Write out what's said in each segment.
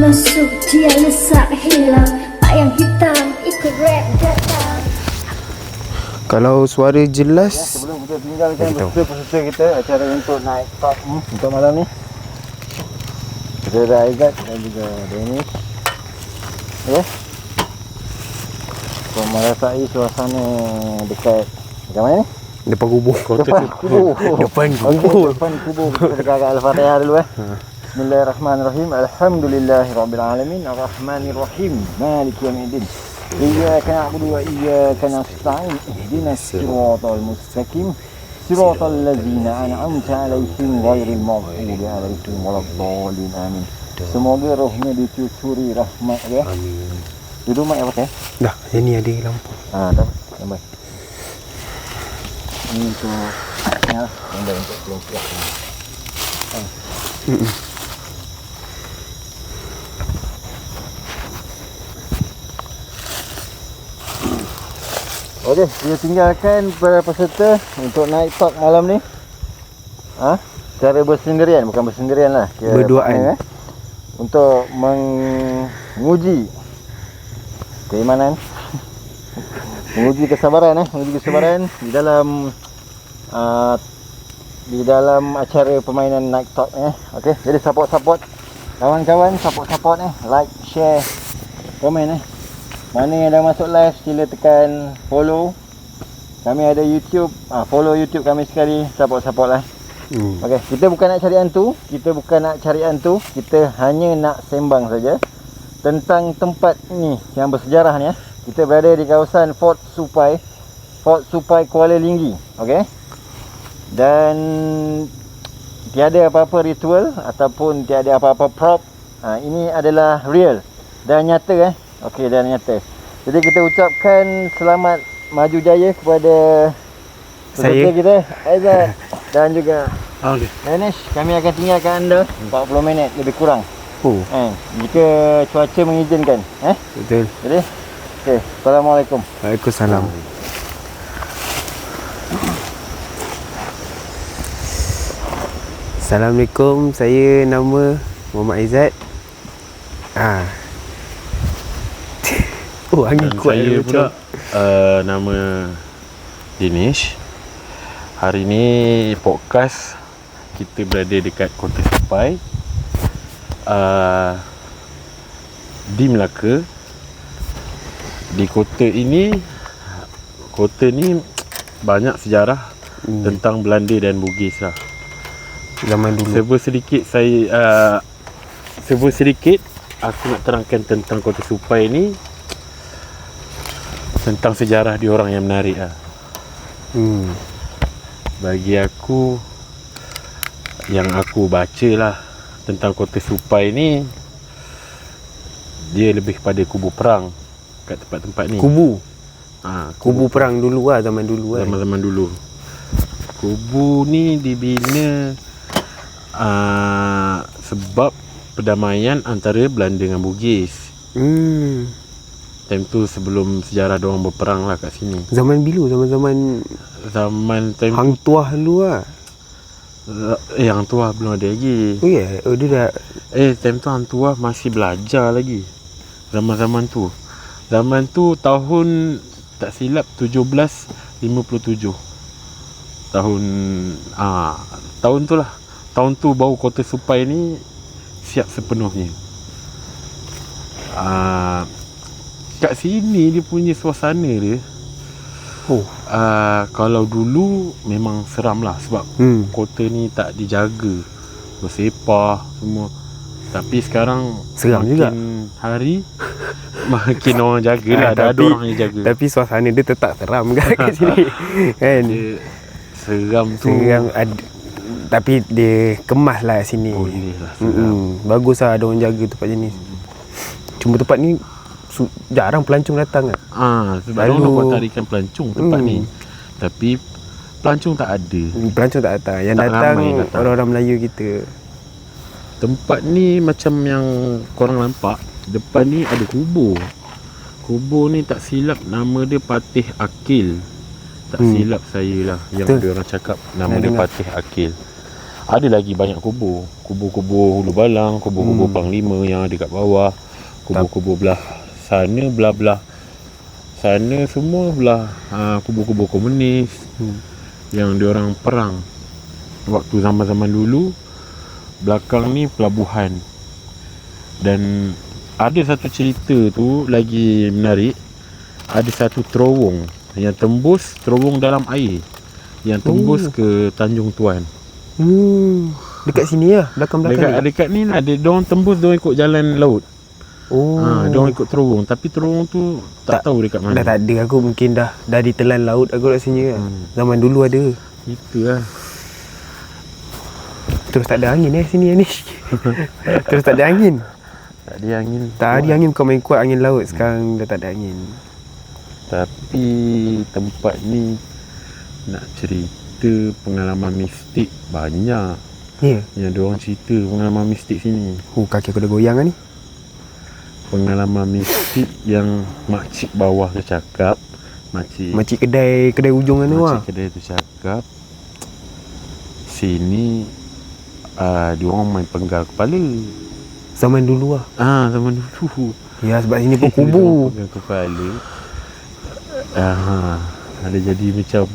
masuk, dia lesak hilang. Bayang hitam ikut rap datang. Kalau suara jelas, Sebelum kita tinggalkan peserta kita acara untuk naik top untuk malam ni, kita ada Aizat dan juga Danish. Okay, so merasai suasana dekat mana ni? depan kubur. Depan kubur. Depan Okey, kubur. depan kubur. Kita dekat Al-Fatihah dulu Bismillahirrahmanirrahim. Alhamdulillahirabbil alamin. Arrahmanirrahim. Maliki yaumiddin. Iyyaka na'budu wa iyyaka nasta'in. Ihdinas siratal mustaqim. Siratal ladzina an'amta 'alaihim ghairil maghdubi 'alaihim waladdallin. Amin. Semoga rohnya dicuri rahmat ya. Amin. Duduk mak apa eh? Dah, ini ada lampu. Dah. Nampak. Ini untuk ya, benda untuk kelompok. Okey, kita tinggalkan para peserta untuk naik top malam ni. Secara bersendirian, bukan bersendirian lah. Berduaan. Untuk menguji keimanan, menguji kesabaran di dalam acara permainan Night Talk Okey, jadi support kawan-kawan, support like, share, komen Mana yang dah masuk live sila tekan follow. Kami ada YouTube, follow YouTube kami sekali, support lah. Okey, kita bukan nak cari hantu, kita hanya nak sembang saja tentang tempat ni yang bersejarah ni Kita berada di kawasan Fort Supai Kuala Linggi. Okey. Dan tiada apa-apa ritual ataupun tiada apa-apa prop. Ini adalah real dan nyata Okey, dan nyata. Jadi kita ucapkan selamat maju jaya kepada peserta kita Aizat dan juga Danish. Kami akan tinggalkan anda 40 minit lebih kurang. Jika cuaca mengizinkan. Betul. Jadi okey, Assalamualaikum. Waalaikumsalam. Assalamualaikum, saya nama Muhammad Aizat. Angin kuat. Saya pula nama Danish. Hari ni podcast kita berada dekat Kota Supai, di Melaka. Di kota ni banyak sejarah tentang Belanda dan Bugis lah. Zaman dulu. Serba sedikit aku nak terangkan tentang Kota Supai ni, tentang sejarah diorang yang menarik lah. Bagi aku, yang aku baca lah tentang Kota Supai ni, dia lebih pada kubu perang kat tempat-tempat ni. Kubu perang dulu lah, zaman dulu kan. Zaman-zaman dulu. Kubu ni dibina sebab perdamaian antara Belanda dengan Bugis. Time tu sebelum sejarah diorang berperang lah kat sini. Zaman bilu, zaman time Hang Tuah dulu lah. Hang Tuah belum ada lagi. Dia dah. Time tu Hang Tuah masih belajar lagi. Zaman tu tahun tak silap 1757. Tahun tu lah. Tahun tu baru Kota Supai ni siap sepenuhnya. Kat sini dia punya suasana dia. Kalau dulu memang seram lah sebab kota ni tak dijaga, bersepah semua. Tapi sekarang seram makin juga. Hari makin orang jaga lah. Ada orang yang jaga. Tapi suasana dia tetap seram kat sini. Kan? Dia seram tu. Tapi dia kemas lah sini. Boleh lah seram. Bagus lah ada orang jaga tempat jenis. Cuma tempat ni jarang pelancong datang kan. Sebab orang nak buat tarikan pelancong tempat ni. Tapi pelancong tak ada. Pelancong tak datang. Yang tak datang datang orang-orang Melayu kita. Tempat ni macam yang korang nampak, depan ni ada kubur. Kubur ni tak silap nama dia Patih Akil. Tak silap saya lah yang dia orang cakap nama dia Patih Akil. Ada lagi banyak kubur. Kubur-kubur Hulu Balang, kubur-kubur Panglima yang ada kat bawah. Kubur-kubur belah sana, belah-belah sana semua belah kubur-kubur komunis yang diorang perang waktu zaman-zaman dulu. Belakang ni pelabuhan. Dan ada satu cerita tu lagi menarik. Ada satu terowong yang tembus, terowong dalam air yang tembus ke Tanjung Tuan. Dekat sini lah, belakang-belakang Dekat ni ada diorang tembus, diorang ikut jalan laut. Diorang ikut terowong, tapi terowong tu tak tahu dekat mana. Dah tak ada, aku mungkin dah ditelan laut aku rasanya kan. Zaman dulu ada. Itulah. Terus tak ada angin sini ni. Terus tak ada angin. Tak ada angin. Tak ada angin, kau main kuat angin laut. Sekarang dah tak ada angin. Tapi tempat ni nak cerita pengalaman mistik banyak. Ya. Yang diorang cerita pengalaman mistik sini. Kaki aku dah goyang lah ni. Pengalaman mistik yang makcik bawah tu cakap. Makcik kedai ujung tu lah. Makcik kedai tu cakap sini diorang main penggal kepala. Zaman dulu lah. Zaman dulu. Ya, sebab sini pun kubur. Penggal kepala. Ada jadi macam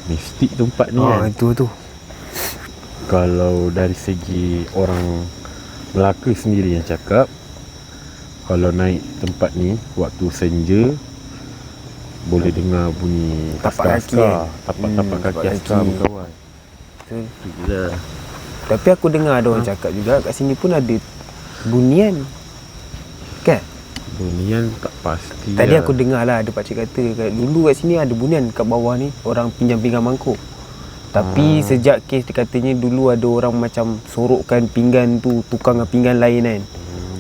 mistik tempat ni kan. Itu. Kalau dari segi orang Melaka sendiri yang cakap, kalau naik tempat ni waktu senja boleh dengar bunyi tapak kaki tapak kaki askar berkawan. Betul. Tapi aku dengar ada orang cakap juga kat sini pun ada bunian. Kan? Bunian tak pasti. Tadi aku dengar lah ada pakcik kata dulu kat sini ada bunian kat bawah ni, orang pinjam pinggan mangkuk. Tapi sejak kes dia katanya dulu ada orang macam sorokkan pinggan tu, tukang pinggan lain kan.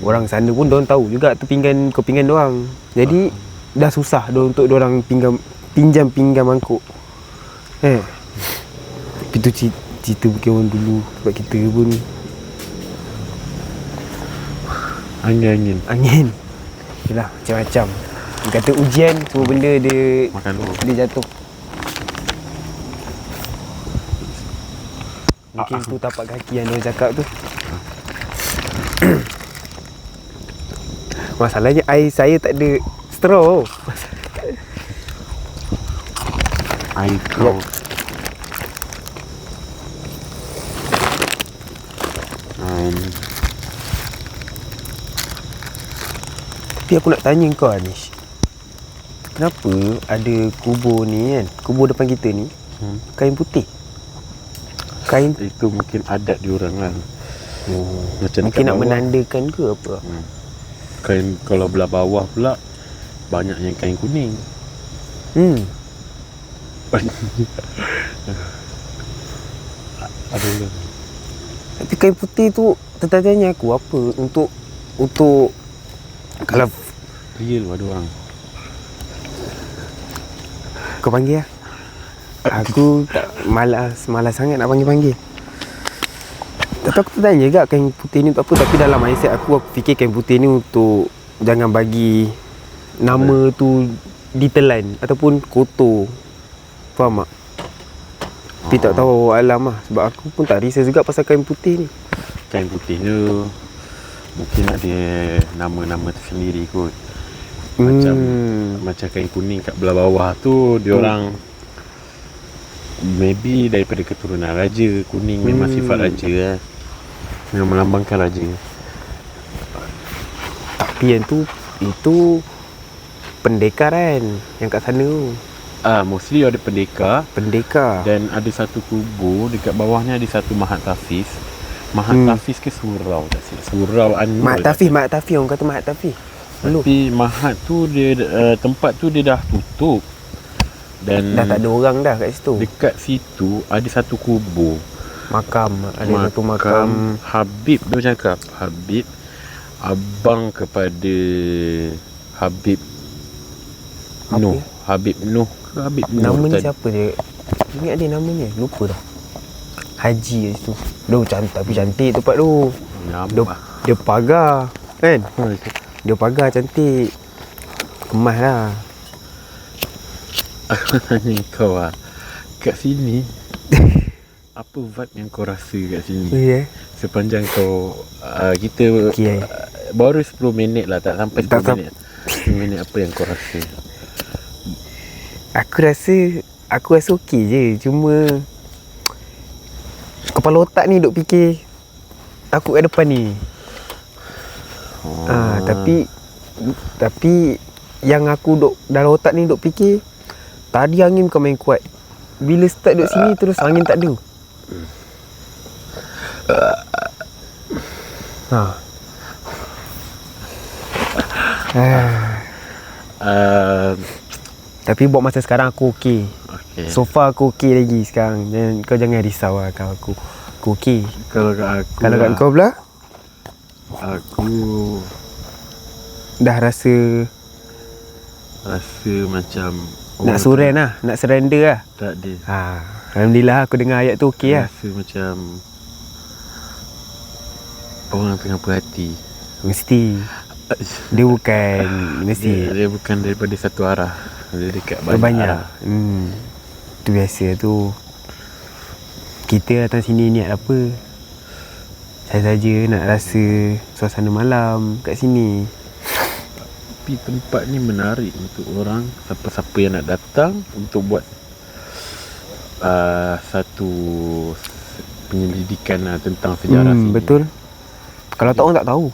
Orang sana pun diorang tahu juga tu pinggan doang. Jadi dah susah untuk diorang pinjam pinggan mangkuk. Tapi tu cerita bukan orang dulu. Sebab kita pun Angin Yelah, macam-macam. Dia kata ujian, semua benda dia Makan dulu. Dia jatuh. Mungkin tu tapak kaki yang dia cakap tu. Masalahnya air saya tak ada straw. Air kau. Tapi aku nak tanya kau Anish, kenapa ada kubur ni kan, kubur depan kita ni kain putih? Kain itu mungkin adat diorang kan. Macam mungkin nak menandakan ke apa? Kain kalau belah bawah pula banyak yang kain kuning. Ada ke? Tapi kain putih tu tertanya aku apa untuk kalau real ada orang. kau panggil lah. Aku tak malas sangat nak panggil. Tapi aku tertanya juga kain putih ni untuk apa. Tapi dalam mindset aku fikir kain putih ni untuk jangan bagi nama tu ditelan ataupun kotor. Faham tak? Tapi tak tahu alam lah. Sebab aku pun tak research juga pasal kain putih ni. Kain putih tu mungkin ada nama-nama tersendiri kot. Macam kain kuning kat belah bawah tu diorang maybe daripada keturunan raja. Kuning memang sifat raja lah. Memang melambangkan raja. Tapi yang tu itu pendekar kan yang kat sana tu. Mostly ada pendekar. Dan ada satu kubur dekat bawah ni, ada satu Mahat Tafiz. Mahat Tafiz ke surau tak silap? Surau Anwar. Mahat Tafiz orang kata Mahat Tafiz. Tapi Mahat tu dia tempat tu dia dah tutup. Dan dah tak ada orang dah kat situ. Dekat situ ada satu kubur. Satu makam Habib dia cakap. Habib abang kepada Habib Nuh. Habib Nuh ke Habib Nuh? Nama ni siapa dia? Ingat dia nama ni? Lupa dah. Haji kat situ. Tapi cantik tempat tu. Dia pagar kan? Dia pagar cantik. Kemas lah. Aku tanya kau lah, kat sini Apa vibe yang kau rasa kat sini? Ya. Sepanjang kau kita Okey. baru 10 minit lah, tak sampai 10 Tak sam- minit. 10 minit apa yang kau rasa? Aku rasa okey je. Cuma kepala otak ni duk fikir takut kat depan ni. Tapi yang aku duk dalam otak ni duk fikir, tadi angin bukan main kuat. Bila start duk sini terus angin tak ada. Tapi buat masa sekarang aku okey. Okay. So far aku okey lagi sekarang. Dan kau jangan risau lah kalau aku okey. Kalau kat aku, Kalau kat kau pula aku dah rasa macam nak suren lah, nak surrender lah. tak ada. Alhamdulillah aku dengar ayat tu okey lah. Rasa macam orang tengah berhati. Mesti. Dia bukan mesti. Dia bukan daripada satu arah. Dia dekat banyak Banyak. arah. Tu biasa tu. Kita datang sini niat apa? Saya saja nak rasa suasana malam kat sini. Tapi tempat ni menarik untuk orang, siapa-siapa yang nak datang untuk buat satu penyelidikan tentang sejarah sini. Betul. Kalau tak orang tak tahu.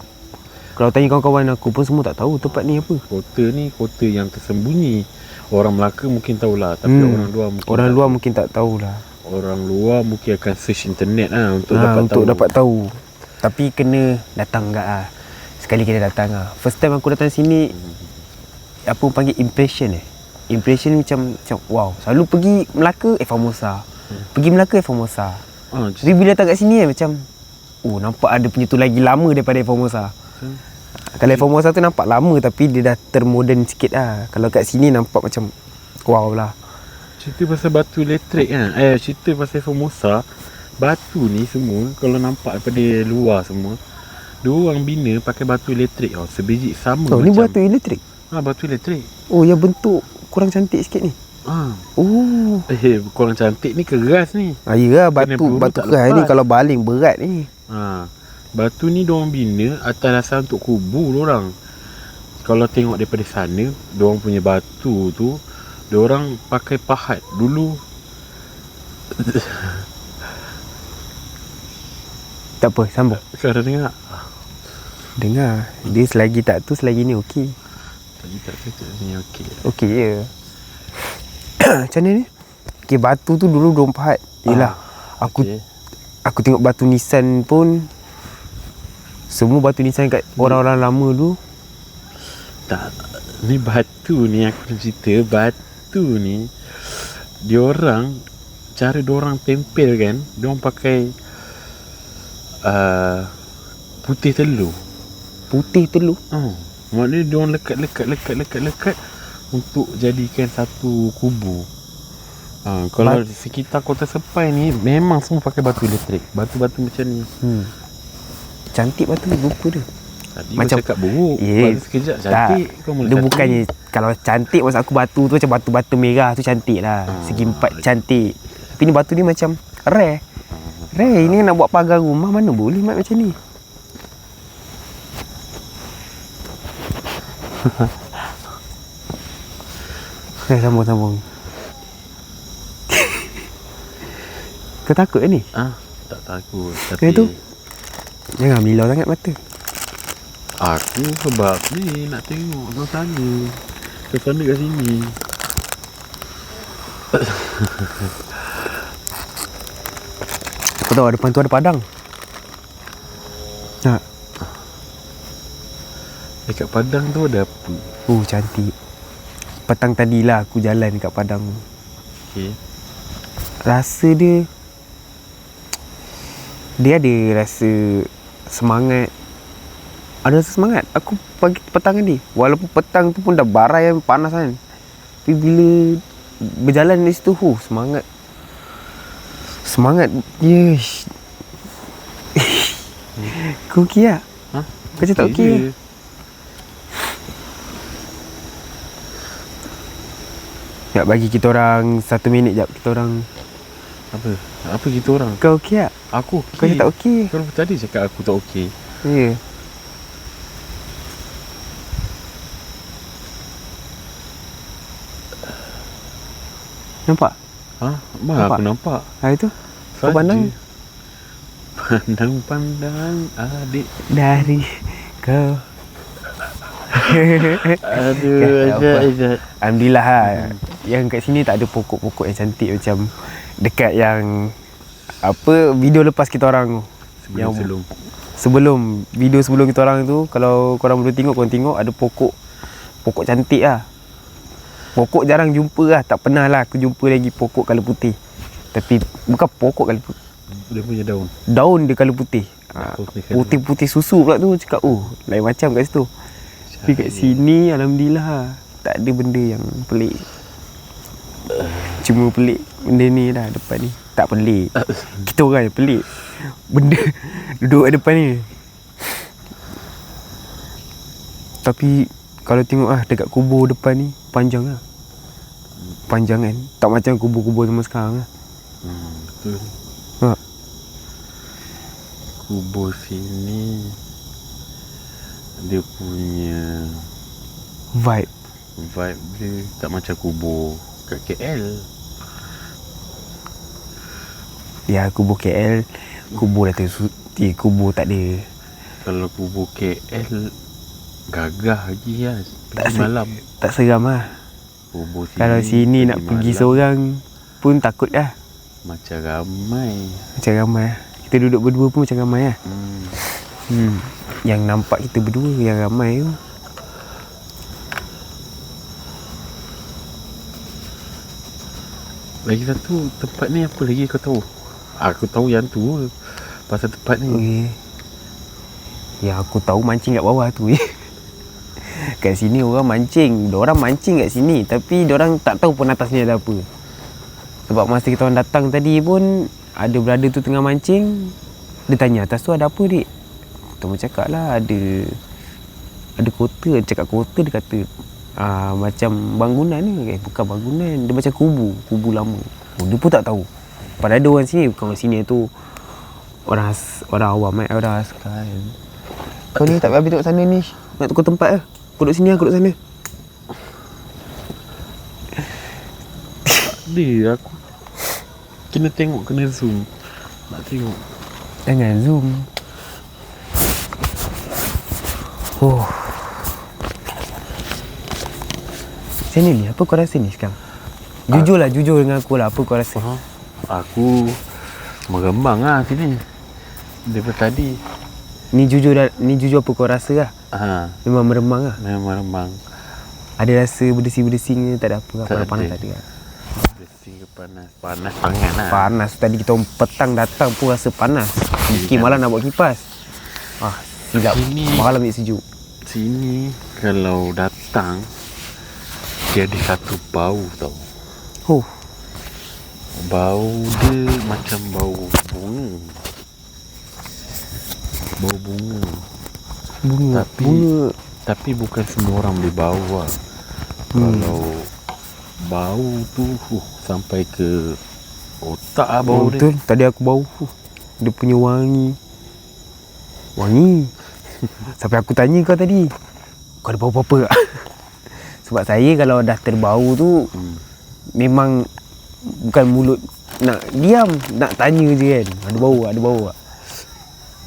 Kalau tanya kawan-kawan aku pun semua tak tahu tempat ni apa. Kota ni kota yang tersembunyi. Orang Melaka mungkin tahulah, tapi orang luar mungkin tak tahulah. Orang luar mungkin akan search internet untuk dapat tahu. Tapi kena datang enggak ah. Sekali kita datang ah. First time aku datang sini, apa panggil impression Impression macam wow. Selalu pergi Melaka Formosa. Pergi Melaka Formosa. Tapi bila datang kat sini macam nampak ada punya tu lagi lama daripada Formosa. Kalau Formosa tu nampak lama tapi dia dah termoden sikit lah. Kalau kat sini nampak macam wow lah. Cerita pasal batu elektrik kan. Cerita pasal Formosa, batu ni semua kalau nampak daripada luar semua, dia orang bina pakai batu elektrik. Sebiji sama macam. Ni batu elektrik. Batu elektrik. Yang bentuk kurang cantik sikit ni. Kurang cantik ni keras ni. Ya, batu keras ni kalau baling berat ni. Batu ni diorang bina atas dasar untuk kubur diorang. Kalau tengok daripada sana, diorang punya batu tu diorang pakai pahat dulu. Tak apa, sambung. Sekarang dengar. Dia selagi tak tu, selagi ni okey. Tadi tak tu ni okey. Okey je. Macam mana ni? Okey, batu tu dulu diorang pahat. Yelah, aku tengok batu nisan pun, semua batu nisan kat orang-orang lama dulu. Tak, ni batu ni aku nak cerita. Batu ni cara diorang tempel kan, diorang pakai putih telur. Putih telur? Maknanya diorang lekat untuk jadikan satu kubur. Kalau sekitar Kota Sepai ni memang semua pakai batu elektrik. Batu-batu macam ni. Cantik batu, rupa dia. Tadi macam cakap buruk. Lepas sekejap cantik. Dia bukannya, kalau cantik maksud aku batu tu macam batu-batu merah tu cantik lah. Segi empat cantik. Tapi ni batu ni macam rare. Ini nak buat pagar rumah mana boleh mat macam ni. Sambung. Kau takut ni? Tak takut. Tapi tu jangan milau sangat mata. Aku sebab ni nak tengok suasana kat sini. Kau tahu depan tu ada padang. Dekat padang tu ada apa? Cantik. Petang tadilah aku jalan dekat padang. Okey. Rasa dia ada rasa semangat. Ada rasa semangat. Aku pagi petang ni, walaupun petang tu pun dah barai yang panas kan, tapi bila berjalan di situ, semangat. Yesh. Kau okey tak? Kau cakap okey ke? Sekejap, bagi kita orang 1 minit jap. Kita orang Apa kita orang? Kau okey tak? Aku Kau okey. tak okey. Kau tadi cakap aku tak okey. Ya. Nampak? Ha? Mana Nampak? aku nampak? Hari tu kau Saja. pandang Pandang adik. dari kau. Aduh, apa? Aizat. Alhamdulillah lah. Yang kat sini tak ada pokok-pokok yang cantik macam dekat yang apa video lepas kita orang tu. Sebelum Sebelum video sebelum kita orang tu, kalau korang boleh tengok, korang tengok ada pokok cantik lah. Pokok jarang jumpa lah, tak pernah lah aku jumpa lagi pokok colour putih. Tapi bukan pokok colour putih, dia punya daun. daun dia colour putih. Putih-putih susu pula tu, cakap lain macam kat situ. Tapi kat sini alhamdulillah lah, tak ada benda yang pelik. Cuma pelik benda ni dah depan ni. Tak pelik, kita orang yang pelik. Benda duduk kat depan ni. Tapi kalau tengok dekat kubur depan ni panjang lah. Panjang kan, tak macam kubur-kubur zaman sekarang lah. Betul. Ha. Kubur sini dia punya Vibe dia tak macam kubur kat KL. ya, kubur KL, kubur dah kubur tak ada. Kalau kubur KL gagah lagi lah. Tak Pergi malam. Tak seram lah. Kubur sini Kalau sini nak pergi malam, seorang pun takut lah. macam ramai. Macam ramai lah. Kita duduk berdua pun macam ramai lah. Yang nampak kita berdua yang ramai tu. Lagi satu tempat ni apa lagi kau tahu? Aku tahu yang tu pasal tempat ni. Okay. Ya, aku tahu mancing kat bawah tu. Kat sini orang mancing. Diorang mancing kat sini, tapi diorang tak tahu pun atas ni ada apa. Sebab masa kita orang datang tadi pun ada brother tu tengah mancing. Dia tanya, atas tu ada apa, dik? Kita pun cakap lah ada kota. Dia cakap kota, dia kata macam bangunan ni. Bukan bangunan, dia macam kubu lama. Dia pun tak tahu. Padahal ada orang sini, bukan orang sini tu orang awam, orang askar. Kau ni tak habis duduk sana ni. Nak tukar tempat lah. Kau duduk sini, aku duduk sana. Dia aku kena tengok, kena zoom. Nak tengok. Jangan zoom. Macam ni, apa kau rasa ni sekarang? Jujur dengan aku lah, apa kau rasa? Aku merembang lah sini daripada tadi. Ni jujur apa kau rasa lah? Memang meremang lah. Memang merembang. Ada rasa berdesing-berdesing ke? Tak ada apa? Tak Panas ada. tak ada lah. Bersih ke panas? Panas pangan lah. Panas. Tadi kita petang datang pun rasa panas. Fikir malam nak buat kipas. Silap. Sini. Malam ni sejuk. Sini kalau datang dia ada satu bau tau. Bau dia macam bau bunga. Bau bunga. Bunga. Tapi bukan semua orang boleh bau lah. Kalau bau tu sampai ke otak lah bau dia. Betul. Tadi aku bau. Dia punya wangi. Sampai aku tanya kau tadi, kau ada bau apa-apa tak? Sebab saya kalau dah terbau tu memang bukan mulut nak diam, nak tanya je kan. Ada bau tak?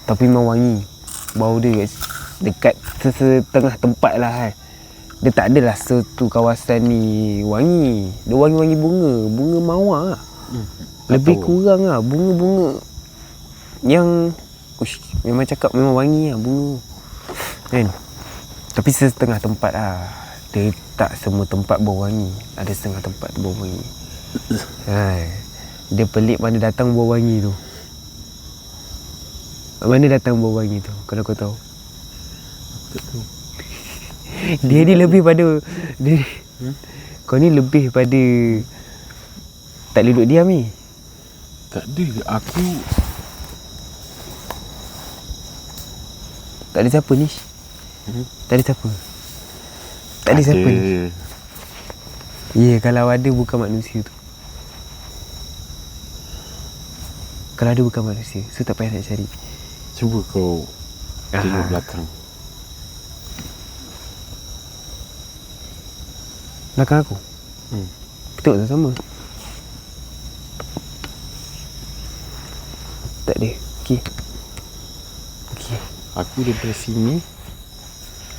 Tapi memang wangi. Bau dia dekat setengah tempat lah kan. Dia tak adalah satu kawasan ni wangi. Dia wangi-wangi bunga mawar lah. Lebih kurang lah bunga-bunga yang memang cakap memang wangi lah bunga kan. Tapi setengah tempat lah. Dia tak semua tempat bau wangi. Ada setengah tempat bau wangi. Dia pelik mana datang bau wangi tu. Mana datang bau wangi tu, kalau kau tahu? Dia ni lebih pada kau ni lebih pada tak boleh duduk diam ni. Tak ada. Aku Tak ada siapa ni. Tak ada siapa. Tak ada siapa ni. Ya, kalau ada bukan manusia tu. Kalau ada bukan manusia, so tak payah nak cari. Cuba kau tengok belakang. Belakang aku? Tengok sama. Tak ada. Okey. Aku daripada sini.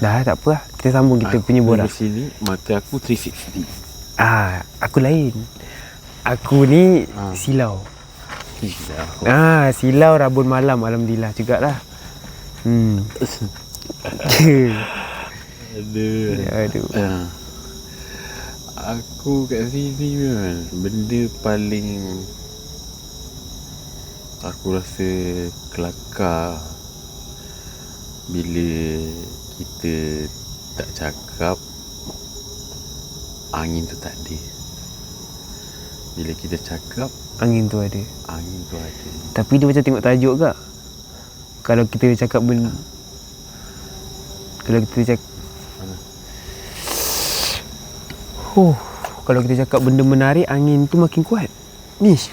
Dah tak apa lah. Kita sambung kita punya borak. Dari sini mata aku 360. Aku lain. Aku ni silau. Silau rabun malam, alhamdulillah jugalah. Aduh. Aku kat sini kan, benda paling aku rasa kelakar bila kita tak cakap, angin tu tak ada. Bila kita cakap, Angin tu ada. Tapi dia macam tengok tajuk kak. Kalau kita cakap kalau kita cakap benda menarik, angin tu makin kuat. Nish.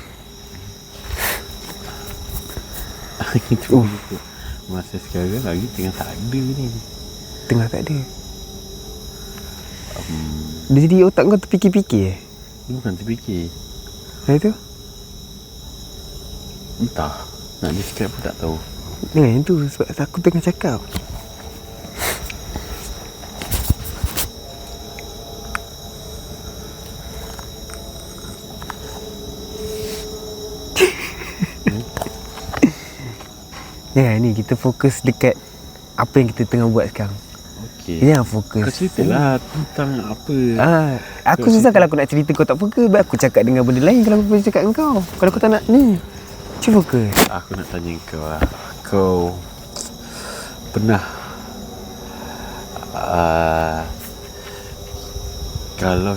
Angin tu masa sekarang lagi tengah tak ada ni. Tengah tak ada. Dia jadi otak kau terfikir-fikir Bukan terfikir. Itu? Entah. Nak describe pun tak tahu. Yang tu sebab aku tengah cakap. Ya, ni kita fokus dekat apa yang kita tengah buat sekarang. Okey. Jangan fokus. Kau ceritalah tentang apa. Aku susah kalau aku nak cerita kau tak fokus. Baik aku cakap dengan benda lain kalau aku boleh cakap dengan kau. Kalau kau tak nak ni, cuba fokus. Aku nak tanya kau lah. Kau pernah kalau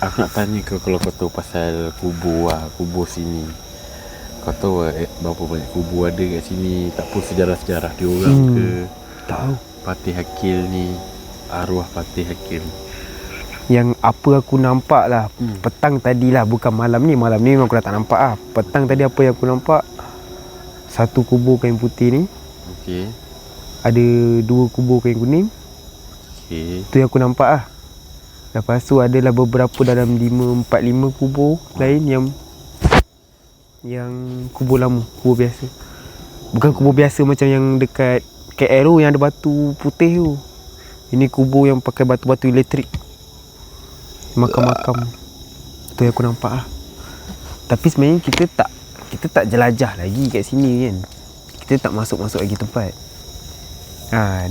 aku nak tanya kau, kalau kau tahu pasal kubur kubur sini. Kau tahu berapa banyak kubur ada kat sini? Tak pun sejarah-sejarah dia orang ke? Tahu. Patih Hakil ni, arwah Patih Hakil. Yang apa aku nampak lah petang tadi lah, bukan malam ni. Malam ni memang aku dah tak nampak lah. Petang tadi apa yang aku nampak, satu kubur kain putih ni. Okey. Ada 2 kubur kain kuning. Okey. Tu yang aku nampak lah. Lepas tu adalah beberapa dalam 4-5 kubur lain yang kubur lama, kubur biasa. Bukan kubur biasa macam yang dekat KL tu yang ada batu putih tu. Ini kubur yang pakai batu-batu elektrik. Makam-makam. Tu yang aku nampak lah. Tapi sebenarnya kita tak jelajah lagi kat sini kan. Kita tak masuk-masuk lagi tempat.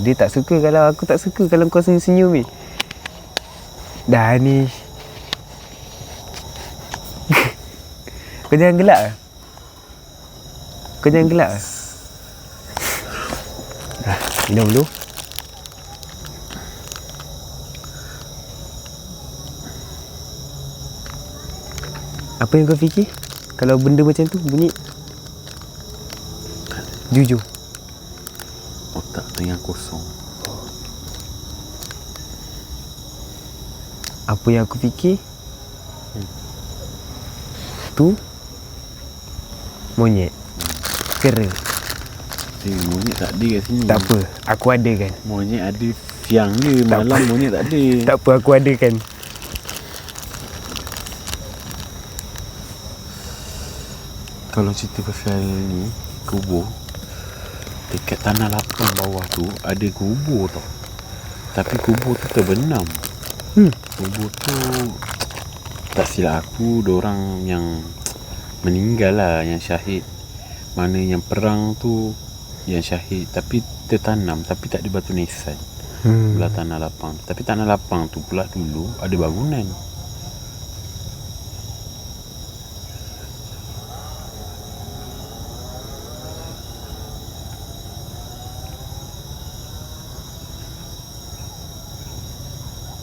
Dia tak suka kalau aku tak suka kalau kau senyum-senyum ni. Dah ni. Kau jangan gelak lah. Minum dulu. Apa yang kau fikir kalau benda macam tu bunyi? Jujur. Otak tengah kosong. Apa yang aku fikir tu monyet. Kera. Monyet tak ada kat sini. Tak apa, aku ada kan. Monyet ada siang je, malam apa. monyet tak ada. Tak apa, aku ada kan. Kalau cerita pasal ni, kubur, dekat tanah lapang bawah tu ada kubur tau. Tapi kubur tu terbenam. Kubur tu tak silap aku, diorang yang meninggal lah, yang syahid. Mana yang perang tu yang syahid, tapi tertanam, tapi tak ada batu nisan. Belah tanah lapang. Tapi tanah lapang tu pula dulu ada bangunan.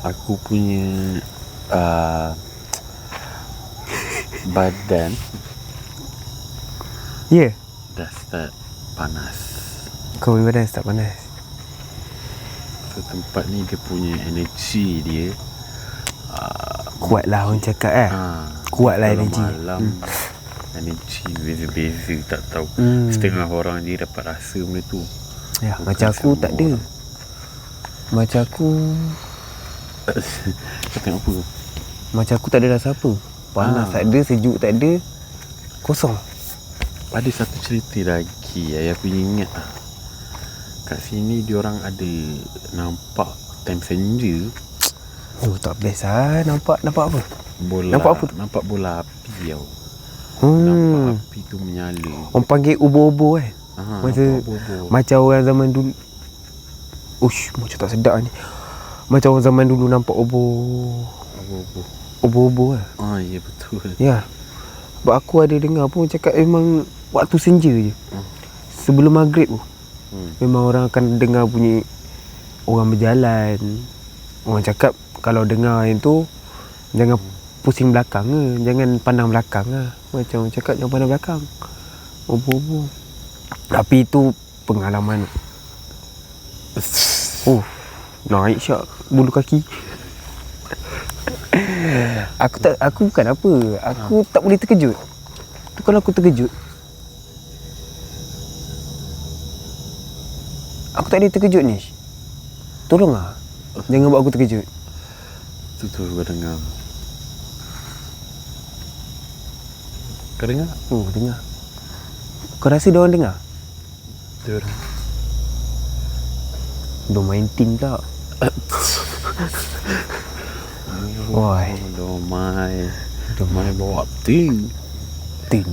Aku punya badan dah start panas. Kau punya badan start panas. So tempat ni dia punya energi dia Kuat lah orang cakap Kuat lah energi. Malam energy beza-beza, tak tahu. Setengah orang je dapat rasa benda tu. Ya, Bukan macam aku semua tak ada. orang. Macam aku Kau tengok apa? Macam aku tak ada rasa apa. Panas tak ada, sejuk tak ada. Kosong. Ada satu cerita lagi yang aku ingat lah. Kat sini diorang ada nampak time senja Oh, tak best lah. Nampak apa? bola. Nampak apa tu? Nampak bola api tau. Nampak api tu menyala. Orang panggil ubo-ubo kan. Nampak bobo. Macam orang zaman dulu. Ush, macam tak sedap ni. Macam orang zaman dulu nampak Bobo. ubo-ubo lah. Ya betul. Ya. Sebab aku ada dengar pun cakap memang waktu senja je. Sebelum maghrib tu. Memang orang akan dengar bunyi orang berjalan. Orang cakap kalau dengar yang tu jangan pusing belakang ke. Jangan pandang belakang lah. Macam orang cakap jangan pandang belakang. Ubo-ubo. Tapi itu pengalaman. Oh, naik syak bulu kaki. Aku bukan apa. Aku tak boleh terkejut. Tu kalau aku terkejut, aku tak boleh terkejut ni. Tolonglah. Jangan buat aku terkejut. Tu kau dengar. Kau dengar? Oh, dengar. Kau rasa dia orang dengar? Diorang. Dia main tin pula. Woi, Domai bawa ting. tin.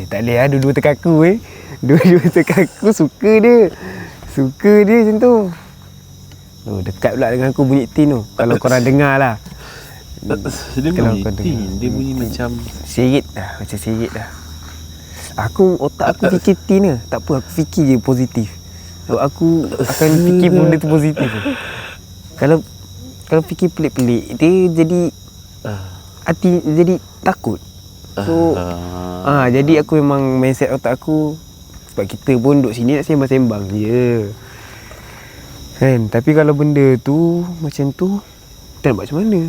Tak boleh lah dua-dua tekaku Dua-dua tekaku suka dia macam tu. Oh, dekat pula dengan aku bunyi tin tu. Kalau korang dengar lah. Dia Kalau bunyi kau ting. dengar. Dia bunyi macam Serit dah, macam serit dah. Otak aku fikir tin ke. Tak apa, aku fikir je positif. Sebab aku akan fikir benda tu positif. Kalau fikir pelik-pelik, dia jadi hati jadi takut. So jadi aku memang mindset otak aku, sebab kita pun duduk sini nak sembang-sembang je kan. Tapi kalau benda tu macam tu, kita nak buat macam mana?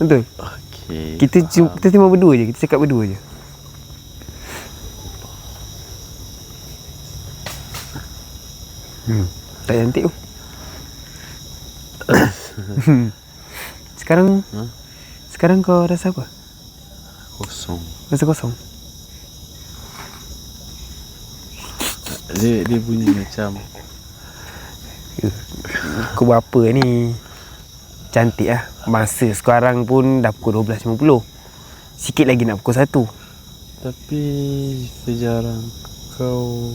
Betul? okey. Kita sembang berdua je, kita cakap berdua je. Tak cantik tu. Sekarang kau rasa apa? Kosong. Rasa kosong? Dia bunyi macam Kau buat apa ni? Cantik lah. Masa sekarang pun dah pukul 12.50. Sikit lagi nak pukul 1. tapi sejarang kau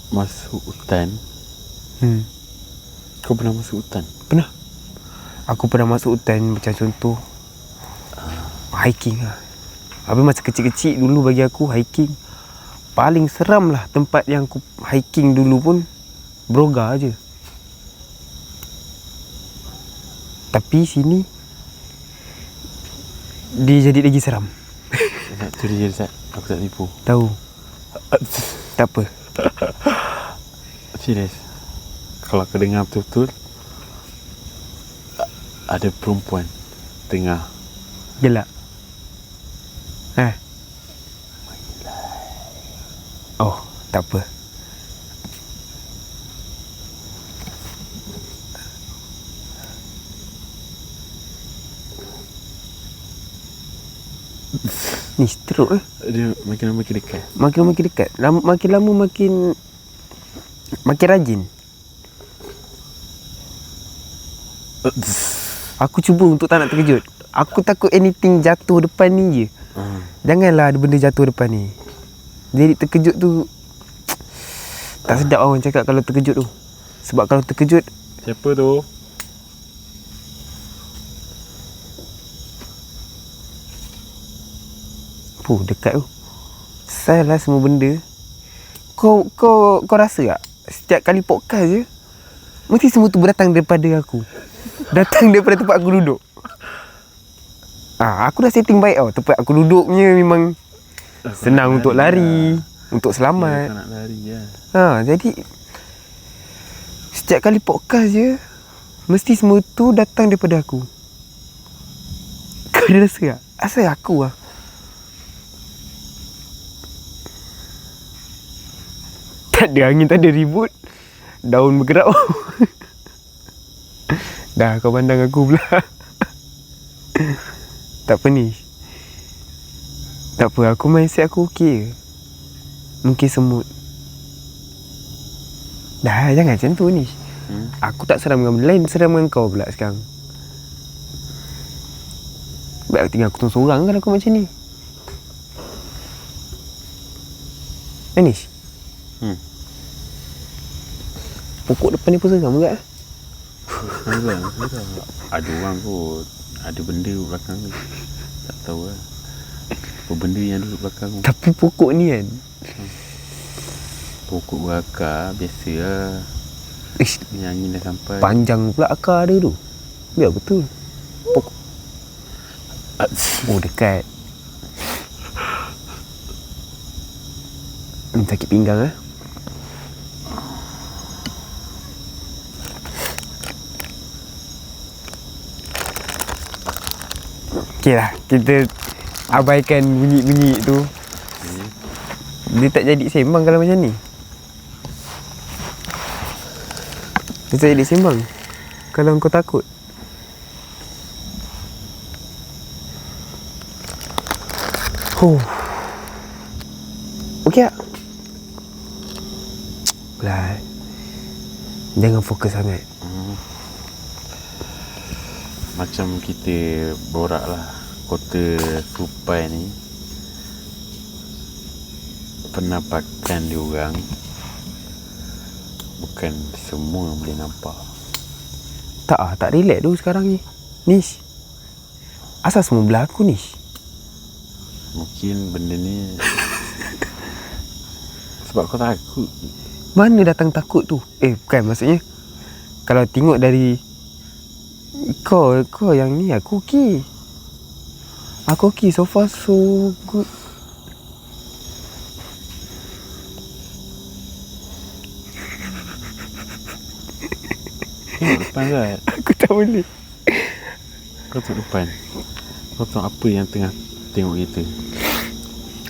masuk hutan. Kau pernah masuk hutan? Pernah. Aku pernah masuk hutan macam contoh hiking lah. Habis masa kecil-kecil dulu bagi aku hiking paling seram lah. Tempat yang aku hiking dulu pun Broga je. Tapi sini dia jadi lagi seram. Tu dia Zat. Aku tak tipu. Tahu. Tak apa. Serius. Kalau kau dengar betul-betul, ada perempuan tengah Gelak. Oh, tak apa. Ni stroke dia makin lama makin dekat. Makin lama makin dekat. Makin lama makin rajin. Aku cuba untuk tak nak terkejut. Aku takut anything jatuh depan ni je. Janganlah ada benda jatuh depan ni. Jadi terkejut tu tak sedap orang cakap kalau terkejut tu. Sebab kalau terkejut, Siapa tu? dekat tu. Salah semua benda. Kau rasa tak? Setiap kali podcast je, mesti semua tu datang daripada aku. Datang daripada tempat aku duduk. Aku dah setting baik tau. Tempat aku duduknya memang senang untuk lari, untuk Kau selamat. nak lari lah. Jadi Setiap kali podcast je, mesti semua tu datang daripada aku. Kau ada rasa tak? Asal aku lah. Tak ada angin, tak ada ribut. Daun bergerak. Dah kau pandang aku pula. Tak apa ni. Tak apa, aku mindset aku okey je. Mungkin semut. Dah, jangan macam tu ni. Aku tak seram dengan benda lain, seram dengan kau pula sekarang. Baik tinggal aku tunggu seorang kan aku macam ni. Anish. Pokok depan ni pun seram juga. Seram. Ada orang kot. Ada benda kat belakang ni. Tak tahu lah. Apa benda yang duduk belakang tu. Tapi pokok ni kan, Pokok berakar. Biasa lah. ish, Ni angin dah sampai. panjang pula akar dia tu. Biar betul. Pokok. Oh, dekat. Sakit pinggang lah. Okey lah, kita abaikan bunyi-bunyi tu. Dia tak jadi sembang kalau macam ni. Dia tak jadi sembang kalau kau takut. Okey tak? Belah. Jangan fokus sangat. Macam kita borak lah. Kota Supai ni, penampakan diorang bukan semua boleh nampak. Tak relax tu sekarang ni. Nish, asal semua belah aku Nish? Mungkin benda ni sebab kau takut. Mana datang takut tu? Bukan, maksudnya kalau tengok dari kau yang ni, aku okey. Aku okey, so far so good. Tengok depan kan. Aku tak boleh. Kau tengok depan. Kau tengok apa yang tengah tengok kita.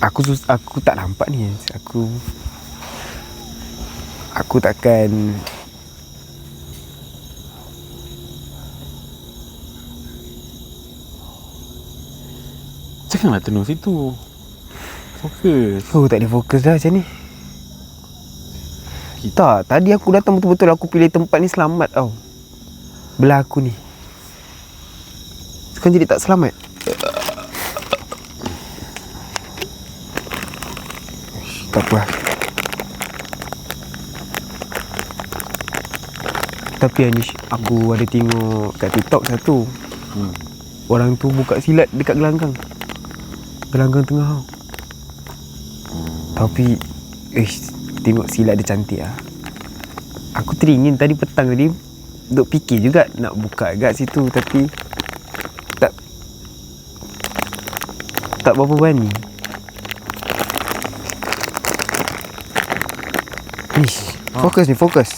Aku tak nampak ni. Aku takkan. Janganlah tenung situ. Fokus. Tak ada fokus dah macam ni. Tak, tadi aku datang betul-betul aku pilih tempat ni selamat tau. Belah aku ni. Sekarang jadi tak selamat. Tak apa. Tapi Anish, aku ada tengok kat TikTok satu. Orang tu buka silat dekat gelanggang. Gelanggang tengah tau. Tapi tengok silat dia cantik lah. Aku teringin tadi petang tadi duk fikir juga nak buka kat situ, tapi tak berapa berani. Nish, fokus ni, fokus.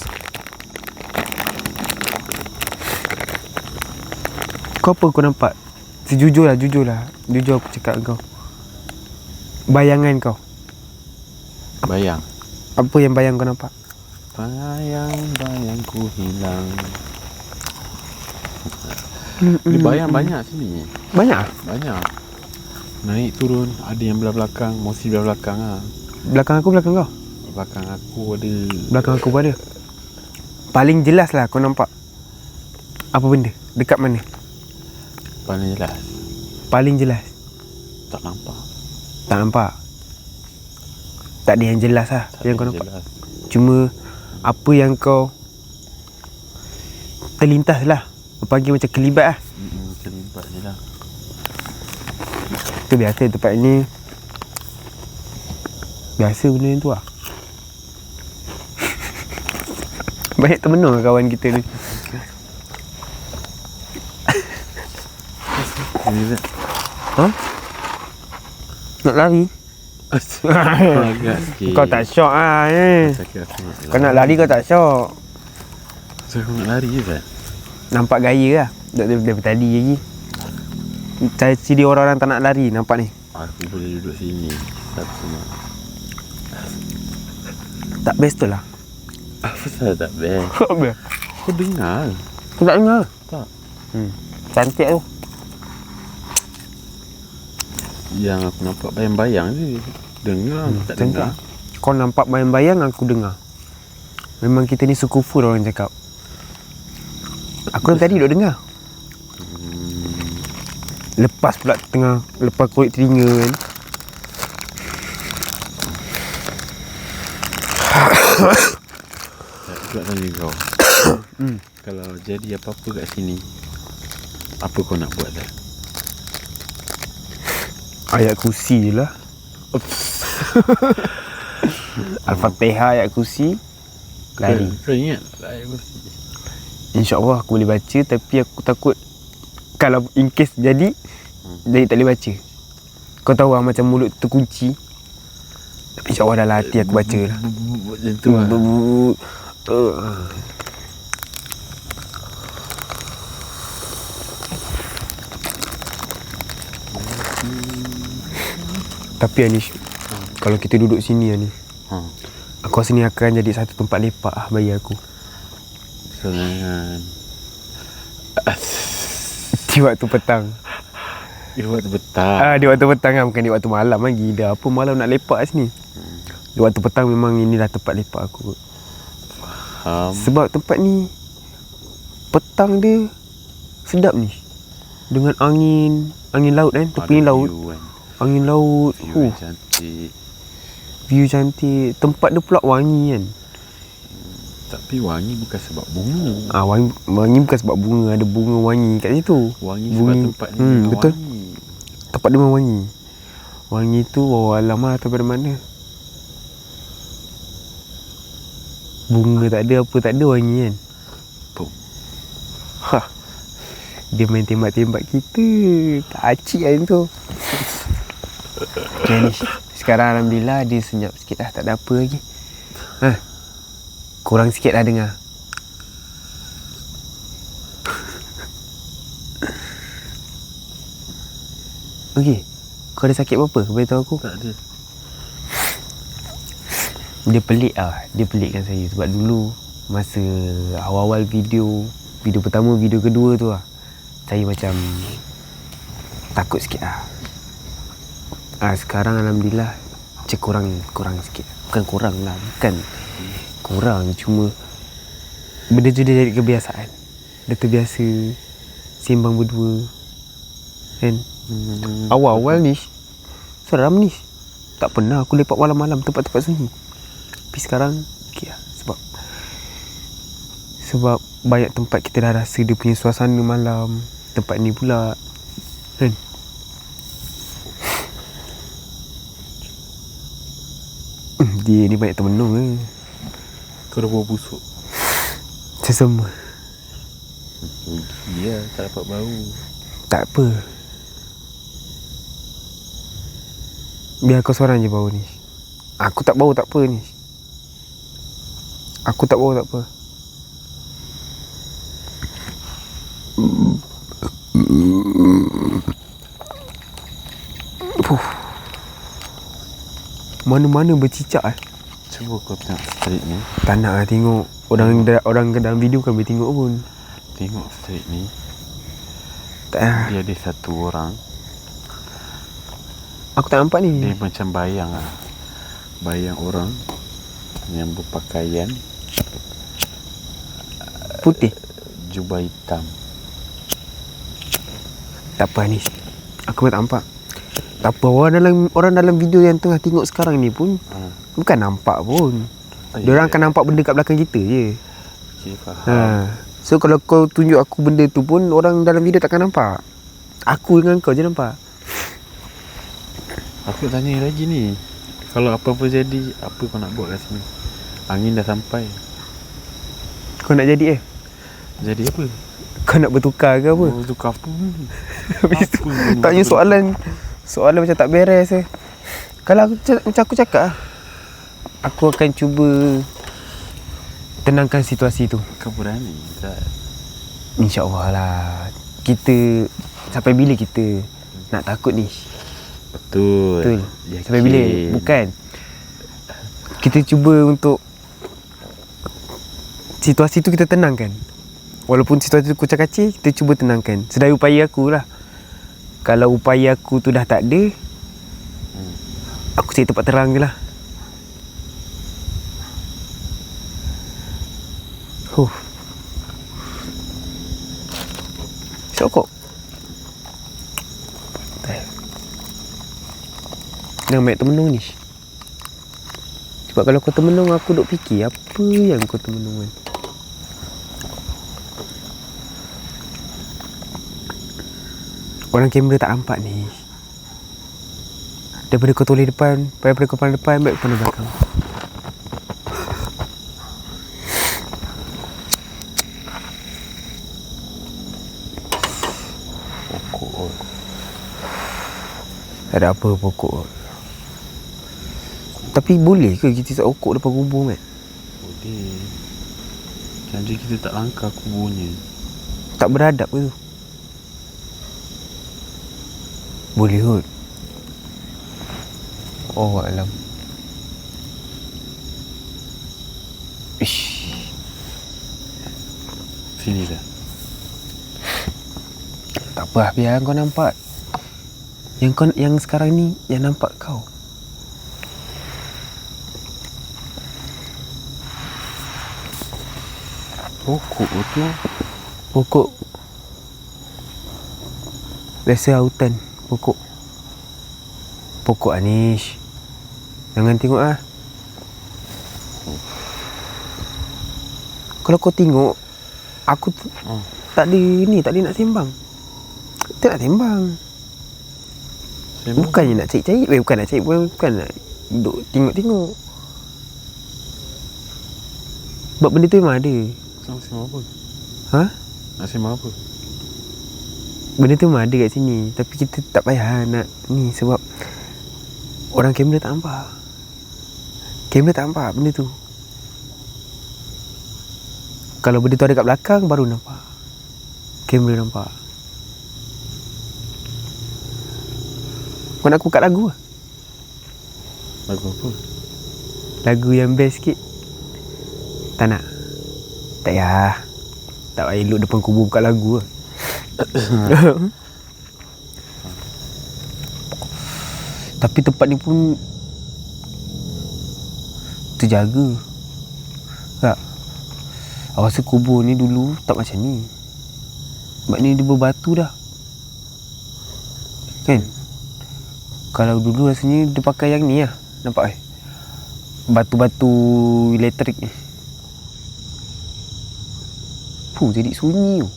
Kau apa kau nampak? Jujur lah. Jujur aku cakap kau. Bayangan kau. Bayang. Apa yang bayang kau nampak? Bayang-bayangku hilang. Ni bayang banyak sini. Banyak? Banyak. Naik turun. Ada yang belah belakang. Mesti belah belakang lah. Belakang aku, belakang kau? Belakang aku ada. Belakang aku pun ada. Paling jelas lah kau nampak. Apa benda? Dekat mana? Paling jelas. Paling jelas. Tak nampak. Tak nampak. Tak ada yang jelas lah Tak yang ada kau nampak. jelas. Cuma apa yang kau terlintas lah. Pagi macam kelibat lah. Terlibat je lah. Itu biasa tempat ni. Biasa benda tu lah. Banyak termenung kawan kita ni. Ha? Nak lari? Agak sikit. Kau tak syok lah Sakit aku nak Kau nak lari kau tak syok. So kau nak lari je tak? Nampak gaya lah. Dari tadi lagi. Ciri orang-orang tak nak lari, nampak ni. Aku boleh duduk sini. Satu semua. Tak best tu lah. Apa salah tak best? Apa? Kau dengar? Aku tak dengar. Tak. Cantik tu. Yang aku nampak bayang-bayang je. Dengar tak Cantik. dengar. Kau nampak bayang-bayang, aku dengar. Memang kita ni suku full orang cakap. Aku dari tadi duduk dengar. Lepas pula tengah, lepas korek telinga kan. Tak juga tanya kau. Kalau jadi apa-apa kat sini, apa kau nak buat dah? Ayat kursi je lah. Al-Fatihah, ayat kursi, lari. Kau ingat ayat kursi? InsyaAllah aku boleh baca, tapi aku takut kalau in case jadi tak boleh baca. Kau tahu lah macam mulut terkunci. Tapi insyaAllah dalam hati aku baca lah. Macam tu lah. Tapi Anish, kalau kita duduk sini Anish, aku rasa ni akan jadi satu tempat lepak lah bagi aku. Jangan. Di waktu petang. Di waktu petang. Di waktu petang kan, bukan di waktu malam lagi. Dah apa malam nak lepak sini. Di waktu petang memang inilah tempat lepak aku. Sebab tempat ni petang dia sedap ni. Dengan angin laut kan, tepi laut. Kan. Angin laut. View cantik. View cantik. Tempat dia pula wangi kan. Tapi wangi bukan sebab bunga. Wangi bukan sebab bunga. Ada bunga wangi kat situ. Wangi sebab tempat ni memang betul. wangi. Tempat dia memang wangi. Wangi tu alam lah daripada mana. Bunga tak ada, apa tak ada, wangi kan. Boom. Dia main tembak-tembak kita. Tak acik kan tu. Okay, ni. Sekarang Alhamdulillah dia senyap sikit dah. Tak ada apa lagi. Kurang sikit dah dengar. Okey. Kau ada sakit apa-apa? Beritahu aku. Tak ada. Dia pelik lah. Dia pelikkan saya. Sebab dulu masa awal-awal video pertama, video kedua tu lah, saya macam takut sikit lah. Sekarang Alhamdulillah kurang sikit. Bukan kurang lah. Bukan kurang. Cuma benda tu dia jadi kebiasaan. Dia terbiasa sembang berdua kan. Awal-awal ni seram ni. Tak pernah aku lepak malam-malam tempat-tempat sunyi. Tapi sekarang okey lah. Sebab banyak tempat kita dah rasa dia punya suasana malam. Tempat ni pula kan. Dia ni banyak termenung Kau dah bau busuk. Sesama. Rugi lah, tak dapat bau. Tak apa. Biar kau seorang je bau ni. Aku tak bau tak apa ni. Aku tak bau tak apa. Mana-mana bercicak Cuba kau tengok straight ni. Tak nak lah tengok. Orang dalam video kan boleh tengok pun. Tengok straight ni. Tak lah. Dia ada satu orang. Aku tak nampak ni. Dia macam bayang lah. Bayang orang yang berpakaian Putih. jubah hitam. Tak apa ni. Aku pun tak nampak. Tak apa, orang dalam video yang tengah tengok sekarang ni pun bukan nampak pun. Diorang akan nampak benda kat belakang kita je. Okay, faham. So kalau kau tunjuk aku benda tu pun, orang dalam video takkan nampak. Aku dengan kau je nampak. Aku tanya lagi ni. Kalau apa-apa jadi, apa kau nak buat kat sini? Angin dah sampai. Kau nak jadi Jadi apa? Kau nak bertukar ke apa? Oh, tukar apa ni? Habis tu tanya soalan macam tak beres Kalau macam aku cakap lah, aku akan cuba tenangkan situasi tu. Kau berani tak? InsyaAllah lah. Kita sampai bila kita nak takut ni? Betul. Betul. Sampai bila? Bukan. Kita cuba untuk situasi tu kita tenangkan. Walaupun situasi tu kucak-kacir, kita cuba tenangkan. Sedaya upaya aku lah. Kalau upaya aku tu dah tak ada, aku cari tempat terang je lah. Sokok. Jangan banyak termenung ni. Sebab kalau kau termenung, aku duk fikir apa yang kau termenung kan. Orang kamera tak nampak ni. Daripada kau toleh depan, daripada kau pandang depan, baik kau pandang belakang. Pokok. Tak ada apa pokok. Tapi boleh ke kita tak pokok depan kubur kan? Boleh. Janji kita tak langkah kuburnya. Tak beradab ke tu? Boleh kot. Oh alam. Ish. Sini dah. Tak apa, biar kau nampak. Yang sekarang ni yang nampak kau. Pokok tu. Pokok biasa hutan. Pokok Anish. Jangan tengok ah. Kalau kau tengok, aku tak ada nak sembang. Tak nak sembang. Bukannya nak cari-cari, bukan nak duduk tengok-tengok. Sebab benda tu memang ada. Sembang apa? Ha? Nak sembang apa? Benda tu memang ada kat sini. Tapi kita tak payah nak ni. Sebab orang kamera tak nampak. Kamera tak nampak benda tu. Kalau benda tu ada kat belakang, baru nampak. Kamera nampak. Kau nak aku kat lagu lah? Lagu apa? Lagu yang best sikit. Tak nak? Tak payah. Tak payah elok depan kubur buka lagu lah. Tapi tempat ni pun terjaga. Tak? Aku rasa kubur ni dulu tak macam ni. Sebab ni dia berbatu dah. Kan? Kalau dulu rasanya dia pakai yang ni lah. Nampak eh? Batu-batu elektrik ni. Jadi sunyi tu.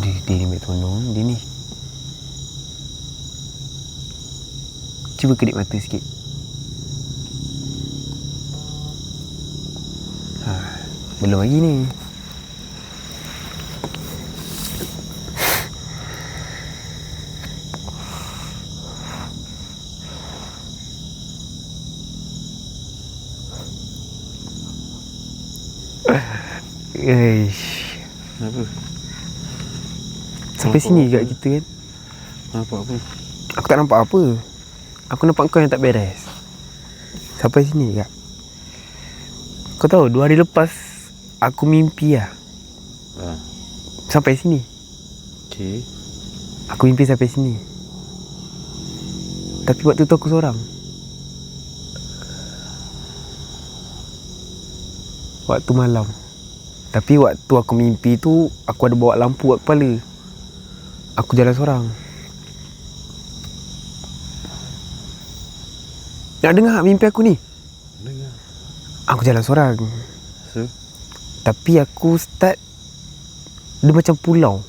Dia ni ambil tolong. Dia ni. Cuba kedip mata sikit. Belum lagi ni. Eish. Kenapa? Sampai sini juga kita kan. Nampak apa? Aku tak nampak apa. Aku nampak kau yang tak beres. Sampai sini juga. Kau tahu 2 hari lepas aku mimpi lah. Sampai sini. Okay. Aku mimpi sampai sini. Tapi waktu tu aku seorang. Waktu malam. Tapi waktu aku mimpi tu, aku ada bawa lampu kat kepala. Aku jalan seorang. Nak dengar tak mimpi aku ni? Dengar. Aku jalan seorang. So? Tapi aku start, dia macam pulau.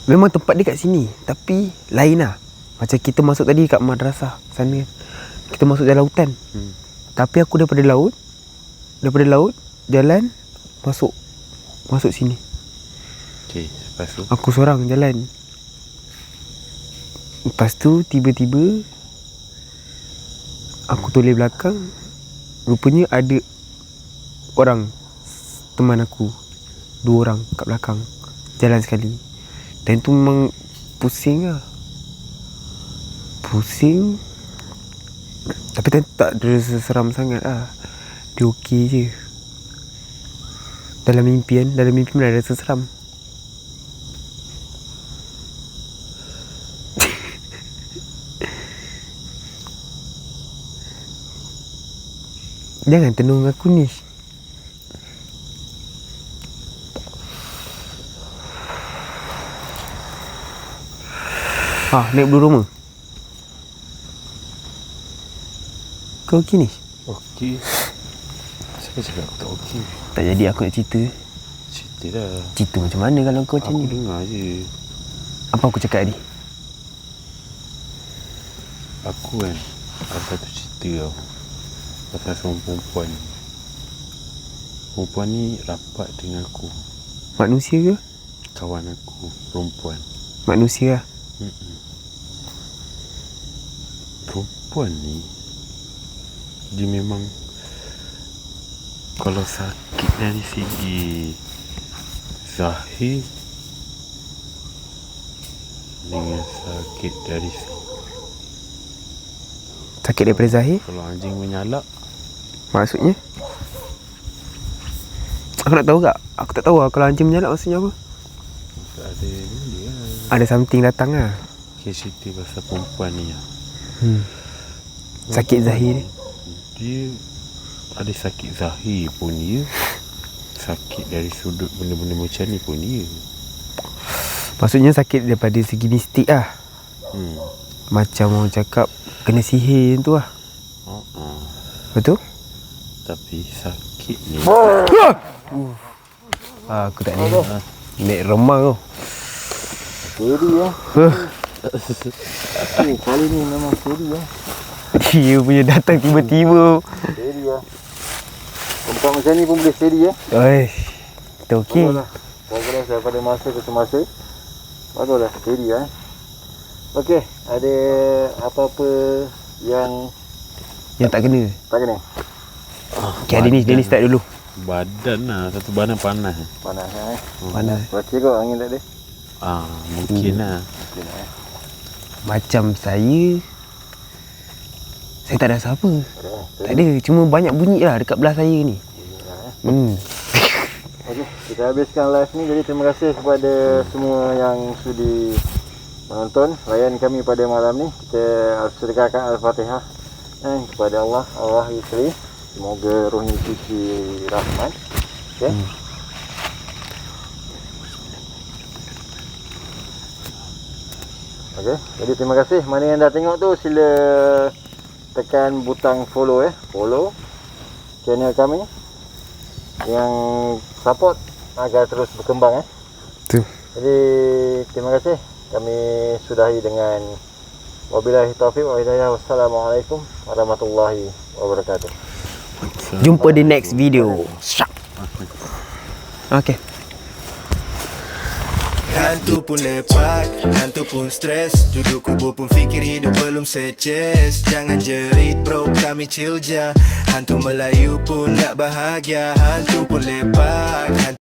Memang tempat dia kat sini, tapi lain lah. Macam kita masuk tadi kat madrasah sana. Kita masuk jalan hutan. Tapi aku daripada laut, jalan masuk sini. Okay, lepas tu? Aku seorang jalan. Lepas tu tiba-tiba aku toleh belakang, rupanya ada orang teman aku, 2 orang kat belakang jalan sekali. Dan tu memang pusing lah. Pusing. Tapi tak ada seram sangat lah. Dia okey je. Dalam mimpi mana ada seseram. Jangan tenung aku ni. Naik Blue Roma. Kau okey ni? Okey. Siapa cakap aku tak okey? Tak jadi aku nak cerita. Cerita dah. Cerita macam mana kalau kau macam Aku ni? dengar je. Apa aku cakap tadi? Aku kan ada satu cerita tau pasal seorang perempuan ni. Perempuan ni rapat dengan aku. Manusia ke? Kawan aku perempuan. Manusia lah. Perempuan ni dia memang kalau sakit dari segi zahir dengan sakit dari segi, Sakit daripada zahir? kalau anjing menyalak Maksudnya? Aku nak tahu tak? Aku tak tahu lah kalau anjing menyalak maksudnya apa. ada ni dia Ada something datang lah. okay, cerita pasal perempuan ni lah. Sakit zahir dia. Dia ada sakit zahir pun dia, sakit dari sudut benda-benda macam ni pun dia. Maksudnya sakit daripada segi mistik lah. Macam orang cakap kena sihir tu lah. Betul? Tapi sakit ni Aku tak ni. Naik remang tu. Steady kali ni memang steady Dia punya datang tiba-tiba. Steady Tempat macam ni pun boleh steady Oi, kita okey. Baguslah daripada masa ke semasa. Baguslah steady Okey, ada apa-apa yang tak kena. tak kena? Okay, Dennis start dulu. badan lah, satu badan panas. Panas Panas. Baca kot angin tak ada. Mungkin lah. Macam saya tak ada siapa. Tak ada, cuma banyak bunyi lah dekat belah saya ni. Okey, kita habiskan live ni. Jadi terima kasih kepada semua yang sudi menonton layan kami pada malam ni. Kita sedekahkan Al-Fatihah kepada Allah Yusri. Semoga rohnya suci rahmat. Okey. Okey, jadi terima kasih. Mana yang dah tengok tu sila tekan butang follow follow channel kami yang support agar terus berkembang Tu. Jadi terima kasih. Kami sudahi dengan wabillahi taufiq wa hidayah. Wassalamualaikum warahmatullahi wabarakatuh. Jumpa di next video. Okay. Hantu pun lepak, hantu pun stres. Duduk kubur pun fikir hidup belum seces. Jangan jerit bro, kami chill je. Hantu Melayu pun nak bahagia. Hantu pun lepak,